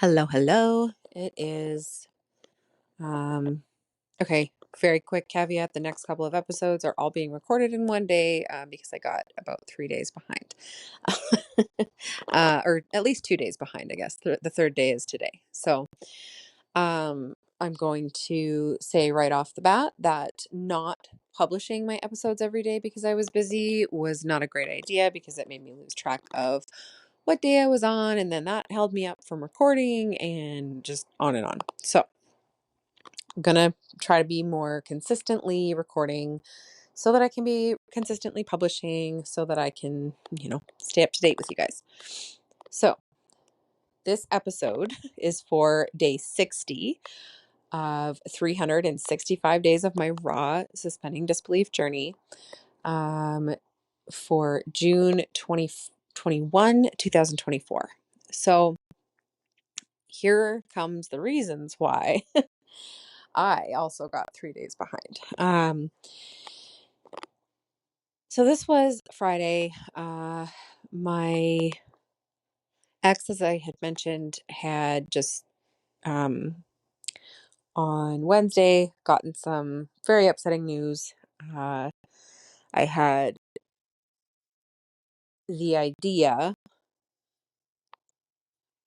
Hello, hello. It is, okay, very quick caveat. The next couple of episodes are all being recorded in one day because I got about 3 days behind. Or at least 2 days behind, I guess. The third day is today. So I'm going to say right off the bat that not publishing my episodes every day because I was busy was not a great idea because it made me lose track of what day I was on, and then that held me up from recording and just on and on. So I'm gonna try to be more consistently recording so that I can be consistently publishing so that I can, stay up to date with you guys. So this episode is for day 60 of 365 days of my raw suspending disbelief journey for June 2021, 2024. So here comes the reasons why I also got 3 days behind. So this was Friday. My ex, as I had mentioned, had just on Wednesday gotten some very upsetting news. I had the idea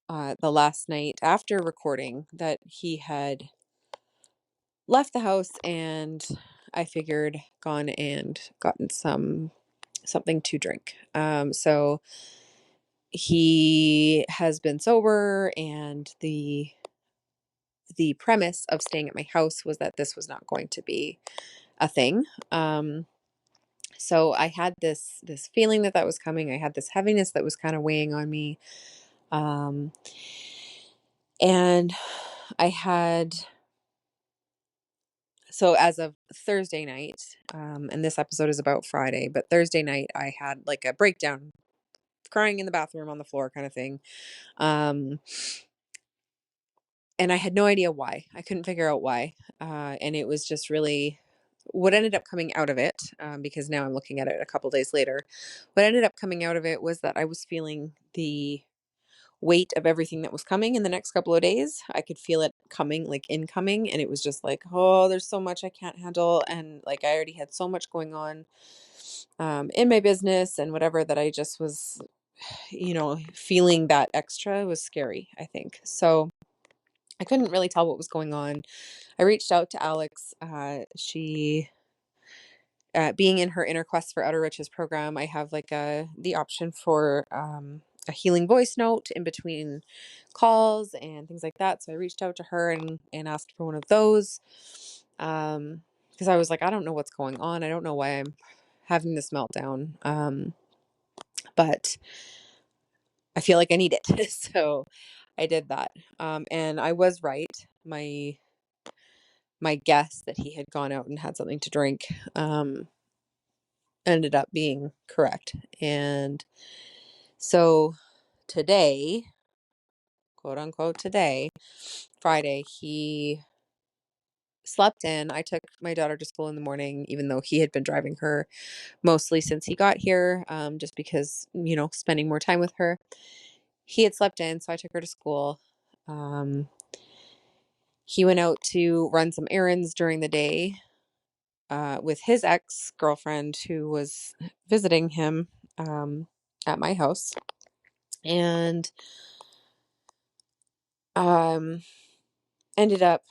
the last night after recording that he had left the house, and I figured gone and gotten something to drink. So he has been sober, and the premise of staying at my house was that this was not going to be a thing. So I had this feeling that was coming. I had this heaviness that was kind of weighing on me. And I had, so as of Thursday night, and this episode is about Friday, but Thursday night I had like a breakdown, crying in the bathroom on the floor kind of thing. And I had no idea why. I couldn't figure out why. And it was just really what ended up coming out of it, because now I'm looking at it a couple days later. What ended up coming out of it was that I was feeling the weight of everything that was coming in the next couple of days. I could feel it coming, like incoming. And it was just like, oh, there's so much I can't handle. And like I already had so much going on in my business and whatever that I just was, feeling that extra was scary, I think. So I couldn't really tell what was going on. I reached out to Alex. She, being in her Inner Quest for Outer Riches program, I have like the option for a healing voice note in between calls and things like that. So I reached out to her and asked for one of those because I was like, I don't know what's going on. I don't know why I'm having this meltdown, but I feel like I need it. So I did that, and I was right. My guess that he had gone out and had something to drink ended up being correct. And so today, quote unquote, today, Friday, he slept in. I took my daughter to school in the morning, even though he had been driving her mostly since he got here, just because, spending more time with her. He had slept in, so I took her to school. He went out to run some errands during the day with his ex-girlfriend who was visiting him at my house, and ended up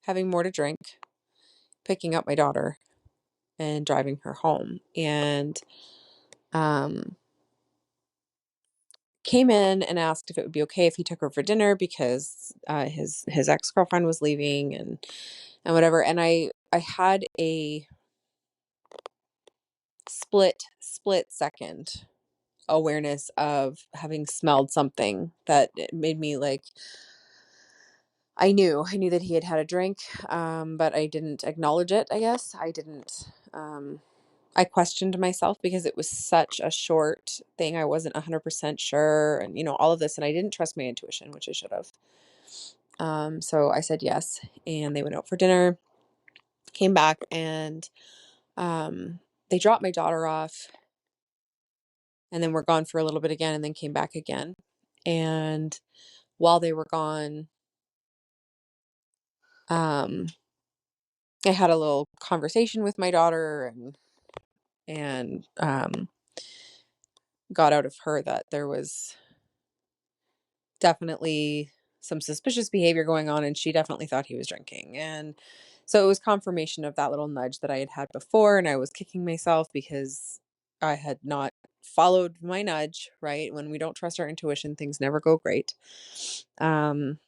having more to drink, picking up my daughter and driving her home, and came in and asked if it would be okay if he took her for dinner because his ex-girlfriend was leaving and whatever. And I had a split second awareness of having smelled something that it made me like, I knew that he had had a drink, but I didn't acknowledge it. I guess I didn't. I questioned myself because it was such a short thing. I wasn't 100% sure, and all of this, and I didn't trust my intuition, which I should have. So I said yes, and they went out for dinner. Came back, and they dropped my daughter off, and then we're gone for a little bit again, and then came back again, and while they were gone, um, I had a little conversation with my daughter and got out of her that there was definitely some suspicious behavior going on, and she definitely thought he was drinking. And so it was confirmation of that little nudge that I had had before, and I was kicking myself because I had not followed my nudge, right? When we don't trust our intuition, things never go great. And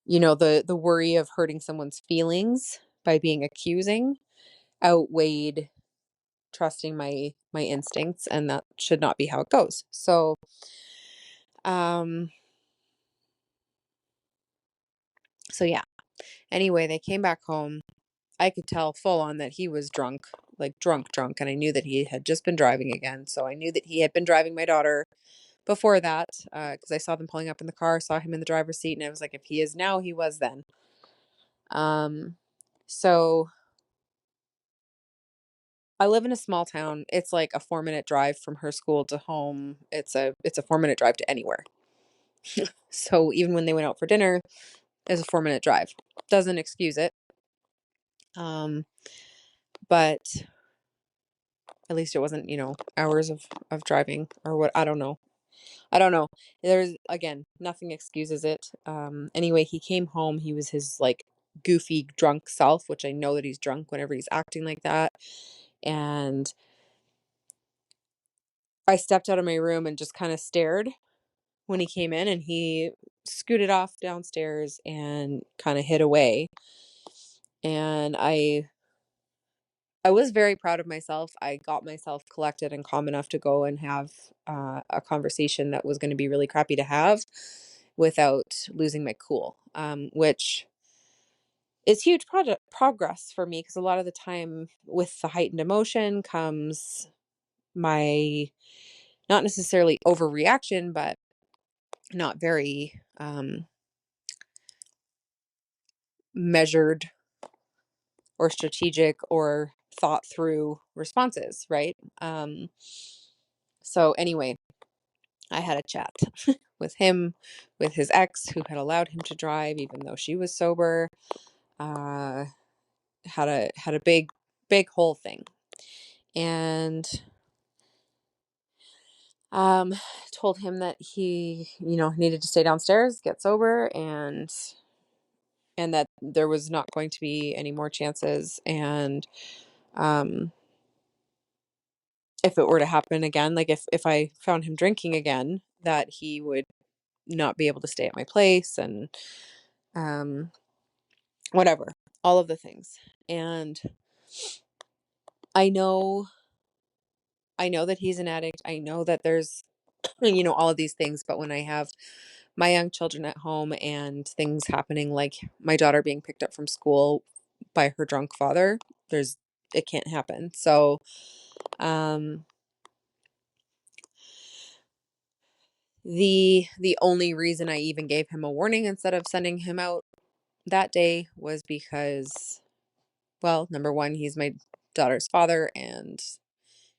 the worry of hurting someone's feelings by being accusing outweighed trusting my instincts, and that should not be how it goes. Um so yeah. Anyway, they came back home. I could tell full on that he was drunk, like drunk, drunk. And I knew that he had just been driving again. So I knew that he had been driving my daughter before that, because I saw them pulling up in the car, saw him in the driver's seat. And I was like, if he is now, he was then. So I live in a small town. It's like a 4-minute drive from her school to home. It's a 4-minute drive to anywhere. So even when they went out for dinner, it's a 4-minute drive. Doesn't excuse it. But at least it wasn't, hours of driving or what. I don't know. I don't know. There's, again, nothing excuses it. Anyway, he came home. He was his like goofy drunk self, which I know that he's drunk whenever he's acting like that. And I stepped out of my room and just kind of stared when he came in, and he scooted off downstairs and kind of hid away. And I was very proud of myself. I got myself collected and calm enough to go and have a conversation that was going to be really crappy to have without losing my cool, which is huge progress for me, because a lot of the time with the heightened emotion comes my not necessarily overreaction, but not very measured or strategic or thought through responses, right? So anyway, I had a chat with him, with his ex, who had allowed him to drive even though she was sober. Uh, had a big whole thing, and um, told him that he needed to stay downstairs, get sober, and that there was not going to be any more chances. And um, if it were to happen again, like if I found him drinking again, that he would not be able to stay at my place, and um whatever, all of the things. And I know I know that he's an addict. I know that there's all of these things, but when I have my young children at home and things happening like my daughter being picked up from school by her drunk father, it can't happen. So um the only reason I even gave him a warning instead of sending him out that day was because, well, number one, he's my daughter's father, and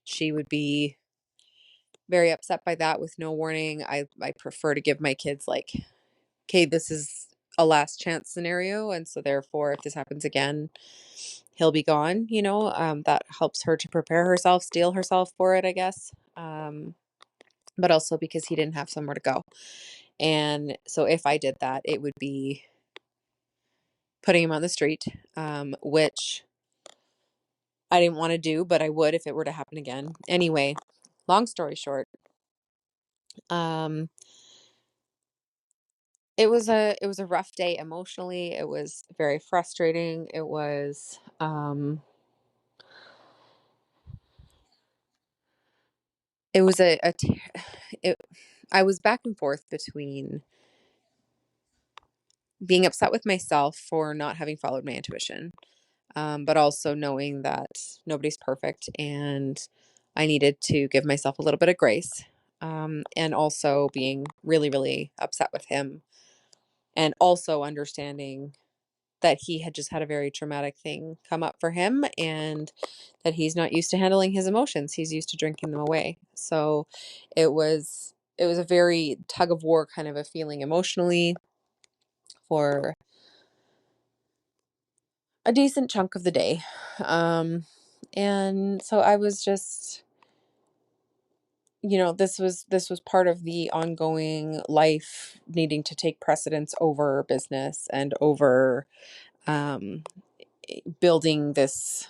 she would be very upset by that with no warning. I prefer to give my kids like, okay, this is a last chance scenario, and so therefore, if this happens again, he'll be gone. That helps her to prepare herself, steel herself for it, I guess. But also because he didn't have somewhere to go, and so if I did that, it would be putting him on the street, which I didn't want to do, but I would if it were to happen again. Anyway, long story short, um, it was a rough day emotionally. It was very frustrating. It was it, I was back and forth between being upset with myself for not having followed my intuition, but also knowing that nobody's perfect and I needed to give myself a little bit of grace, and also being really, really upset with him, and also understanding that he had just had a very traumatic thing come up for him, and that he's not used to handling his emotions. He's used to drinking them away. So it was a very tug of war kind of a feeling emotionally for a decent chunk of the day. And so I was just, this was part of the ongoing life needing to take precedence over business and over um, building this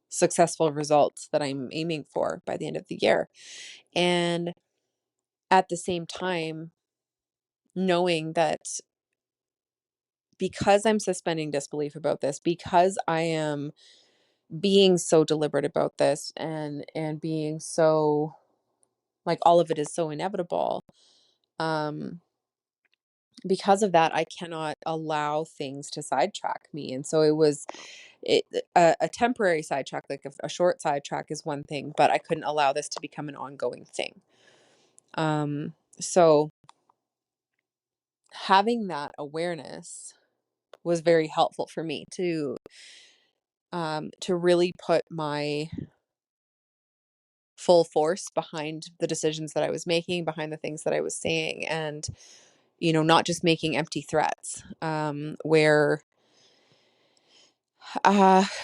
successful results that I'm aiming for by the end of the year. And at the same time, knowing that because I'm suspending disbelief about this, because I am being so deliberate about this, and being so, like, all of it is so inevitable, um because of that, I cannot allow things to sidetrack me. And so a temporary sidetrack, like a short sidetrack is one thing, but I couldn't allow this to become an ongoing thing. So having that awareness was very helpful for me to really put my full force behind the decisions that I was making, behind the things that I was saying, and, not just making empty threats, where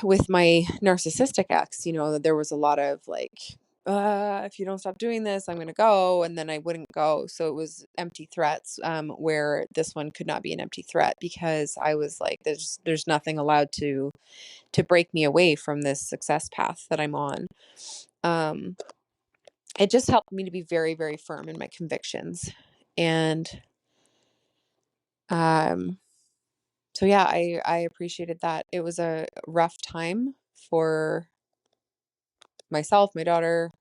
with my narcissistic ex, there was a lot of like, if you don't stop doing this, I'm going to go. And then I wouldn't go. So it was empty threats, where this one could not be an empty threat, because I was like, there's nothing allowed to break me away from this success path that I'm on. It just helped me to be very, very firm in my convictions. And, um, so yeah, I appreciated that. It was a rough time for myself, my daughter,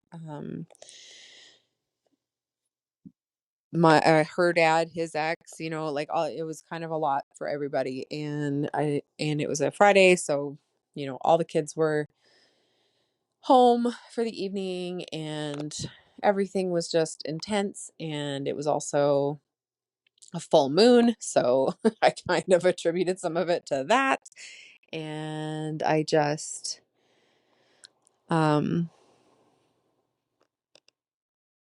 her dad, his ex, like, all, it was kind of a lot for everybody. And it was a Friday, so all the kids were home for the evening, and everything was just intense. And it was also a full moon, so I kind of attributed some of it to that. And I just um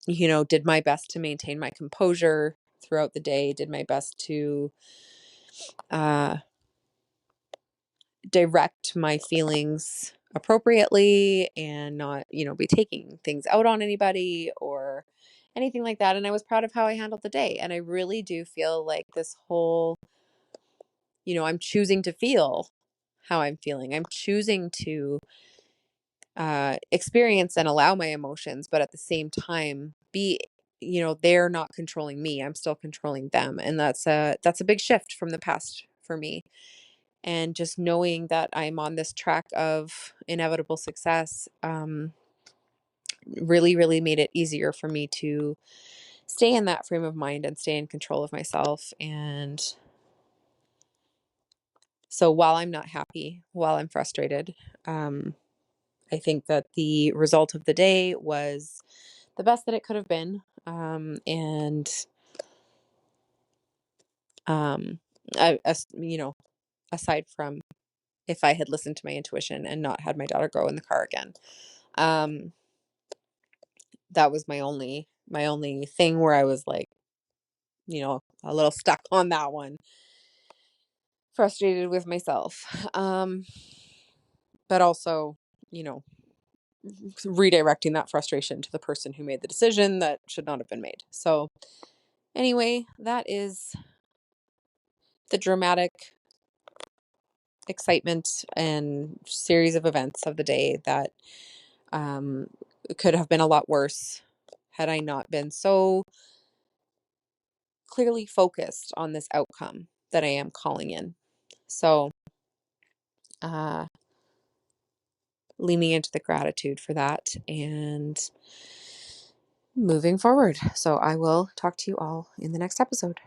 did my best to maintain my composure throughout the day, did my best to uh, direct my feelings appropriately, and not, be taking things out on anybody or anything like that. And I was proud of how I handled the day. And I really do feel like this whole, I'm choosing to feel how I'm feeling. I'm choosing to experience and allow my emotions, but at the same time they're not controlling me. I'm still controlling them. And that's a big shift from the past for me. And just knowing that I'm on this track of inevitable success, really, really made it easier for me to stay in that frame of mind and stay in control of myself. And so while I'm not happy, while I'm frustrated, I think that the result of the day was the best that it could have been. And um, aside from if I had listened to my intuition and not had my daughter go in the car again, um, that was my only thing where I was like, a little stuck on that one, frustrated with myself. But also, you know, redirecting that frustration to the person who made the decision that should not have been made. So, anyway, that is the dramatic excitement and series of events of the day that um, could have been a lot worse had I not been so clearly focused on this outcome that I am calling in. So, uh, leaning into the gratitude for that and moving forward. So, I will talk to you all in the next episode.